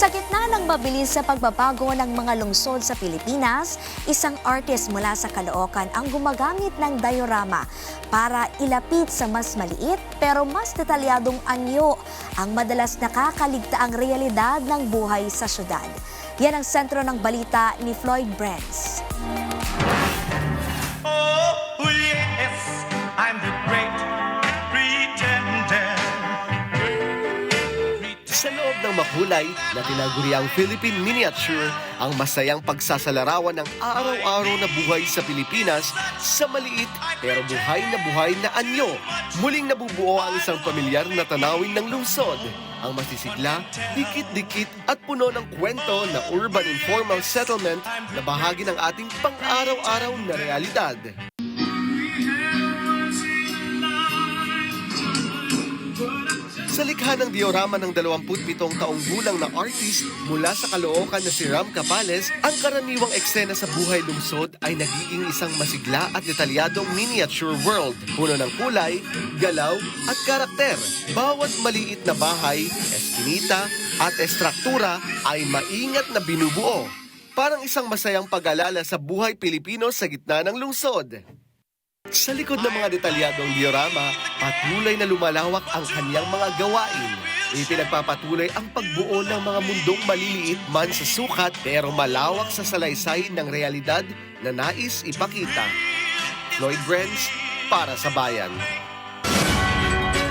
Sa gitna ng mabilis sa pagbabago ng mga lungsod sa Pilipinas, isang artist mula sa Caloocan ang gumagamit ng diorama para ilapit sa mas maliit pero mas detalyadong anyo ang madalas nakakaligtaang realidad ng buhay sa syudad. Yan ang sentro ng balita ni Floyd Brands. Oh, yes, I'm the great pretender. Sa loob ng makulay na tinaguriang Philippine Miniature, ang masayang pagsasalarawan ng araw-araw na buhay sa Pilipinas sa maliit pero buhay na anyo. Muling nabubuo ang isang pamilyar na tanawin ng lungsod. Ang masisigla, dikit-dikit at puno ng kwento na urban informal settlement na bahagi ng ating pang-araw-araw na realidad. Sa likha ng diorama ng 27 taong gulang na artist mula sa Caloocan na si Ram Capales, ang karaniwang eksena sa buhay lungsod ay nagiging isang masigla at detalyadong miniature world. Puno ng kulay, galaw at karakter. Bawat maliit na bahay, eskinita at estruktura ay maingat na binubuo. Parang isang masayang pag-alala sa buhay Pilipino sa gitna ng lungsod. Sa likod ng mga detalyadong diorama, patuloy na lumalawak ang kanyang mga gawain. Ipinagpapatuloy ang pagbuo ng mga mundong maliliit man sa sukat pero malawak sa salaysay ng realidad na nais ipakita. Floyd Brands, para sa Bayan.